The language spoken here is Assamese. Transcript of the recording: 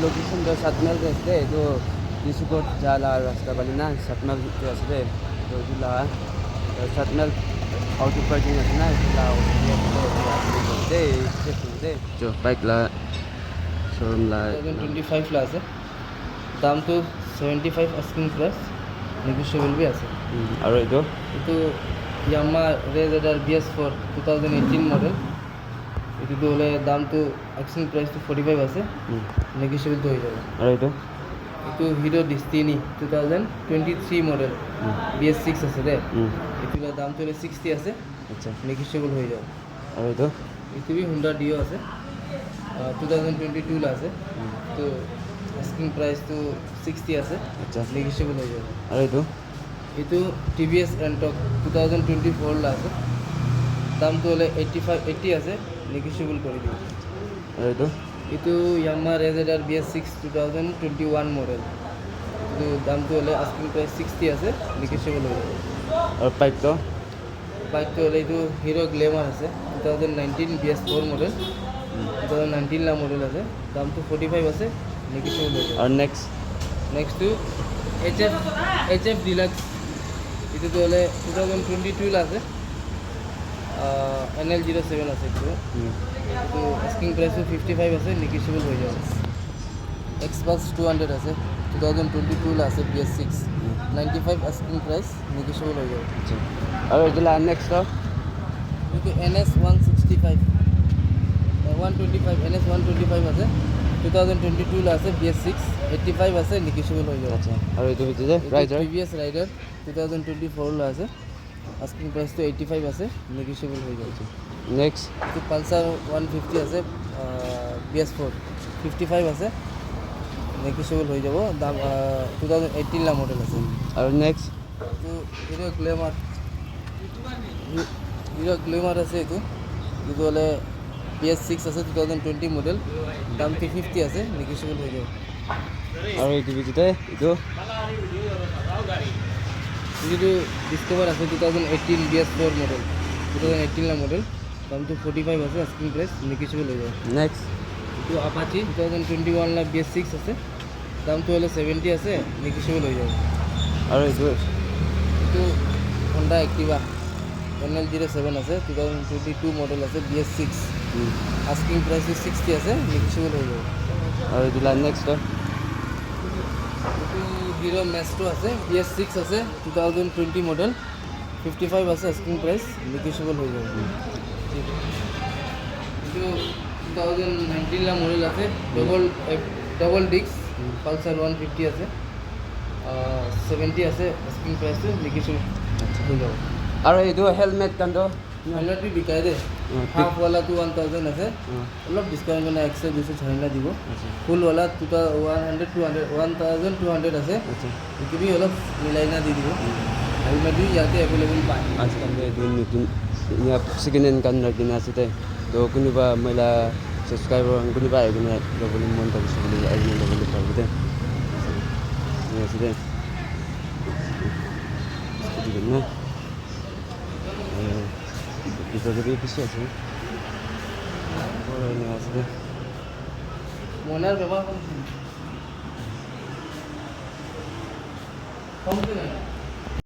লোকেশ্যন তো 7 মাইল আছে এইটো ডিস্ট্ৰিক্টত যালা ৰাস্তা পালি না 7 মাইল আছে দে তো এইটো 7 মাইল auto parking আছে না এইটো দে দে जो বাইক লা শোরুম লা 2025 লা আছে দামটো 75 আস্কিং প্রাইস নেগোশিয়েবল বি আছে আৰু এইটো ইয়ামা রেজার BS4 2018 মডেল এটো হলে দামটো আস্কিং প্রাইস তো 45 আছে নেগোশিয়েবল তো হয়ে যাবে আৰু এইটো হিৰো ডিস্টিনি 2023 মডেল BS6 আছে ৰে এটোৰ দাম তো 60 আছে আচ্ছা নেগোশিয়েবল হয়ে যাবে আৰু এইটো বি হুন্ডা ডিও আছে 2022 লা আছে তো আস্কিং প্রাইস তো 60 আছে আচ্ছা নেগোশিয়েবল হয়ে যাবে আৰু এইটো TVS Entoq 2024 লা আছে দাম তো হলে 80 আছে নেগোশিয়েবল করে দিব আৰু এইটো ইয়ামা রেজার BS6 2021 মডেল তো দাম তো হলে আস্কিং প্রাইস 60 আছে নেগোশিয়েবল হয়ে যাবে আৰু বাইকটো হলে এইটো হিরো গ্ল্যামার আছে 2019 BS4 মডেল 2019 লা মডেল আছে দাম তো 45 আছে নেগোশিয়েবল হয়ে যাবে আৰু নেক্সট তো HF ডিলাক্স এটা তো হলে 2022 লা আছে NL07 আছে তো আস্কিং প্রাইস 55 আছে নেগোশিয়েবল হয়ে যাবে Xpax 200 আছে 2022 লা আছে BS6 95 আস্কিং প্রাইস নেগোশিয়েবল হয়ে যাবে আৰু এইটো নেক্সট কিন্তু NS 125 NS 125 আছে 2022 লা আছে BS6 85 আছে নেগোশিয়েবল হয়ে যাবে আচ্ছা আৰু এইটো ভিতরে রাইডার TVS রাইডার 2024 লা আছে আস্কিং প্রাইস তো 85 আছে নেগোশিয়েবল হয়ে যাবে নেক্সট তো পালসার 150 আছে BS4 55 আছে নেগোশিয়েবল হয়ে যাব দাম 2018 লা মডেল আছে আৰু নেক্সট তো হিরো গ্ল্যামার আছে এইটো হলে BS6 আছে 2020 মডেল দাম তো 50 আছে নেগোশিয়েবল হয়ে যাবে আৰু এইটো ভিতরে যেটো ডিসকভার আছে 2018 BS4 মডেল 2018 লা মডেল দাম তো 45 আছে আস্কিং প্রাইস নেগোশিয়েবল হয়ে যাবে নেক্সট তো আপাচি 2021 লা BS6 আছে দাম তো হলে 70 আছে নেগোশিয়েবল হয়ে যাবে আৰু এইটো Honda Activa NL07 আছে 2022 মডেল আছে BS6 আস্কিং প্রাইস 60 আছে নেগোশিয়েবল হয়ে যাবে আৰু এইটো নেক্সট হিরো ম্যাস্টো আছে BS6 আছে 2020 মডেল 55 আছে আস্কিং প্রাইস নেগোশিয়েবল হয়ে যাবে কিন্তু 2019 লা মডেল আছে ডবল ডিস্ক পালসার 150 আছে 70 আছে আস্কিং প্রাইস নেগোশিয়েবল হয়ে যাবে আৰু এইটো হেলমেট কাণ্ড হেলমেট বি বিকাই দে হাফ ওয়ালা তো 1000 আছে অলপ ডিসকাউন্ট মানে 100 200 ছাড়িনা দিব ফুল ওয়ালা 100 200 1200 আছে এইটো বি অলপ মিলাই না দি দিব হেলমেট বি ইয়াতে এভেলেবল পায় আজকাল এইটো নতুন ইয়াত সেকেন্ড হ্যান্ড কান কিনা আছে তো কোনোবা মহিলা সাবস্ক্রাইবার কোনোবা আহিকিনে ল'বলৈ মন কৰিছে বুলি আহিকিনে ল'বলৈ পাৰিব দে আছে দে না ভিতৰে বেশি আছে বড় নিয়ে আসবে মনাৰ ব্যবহাৰ কম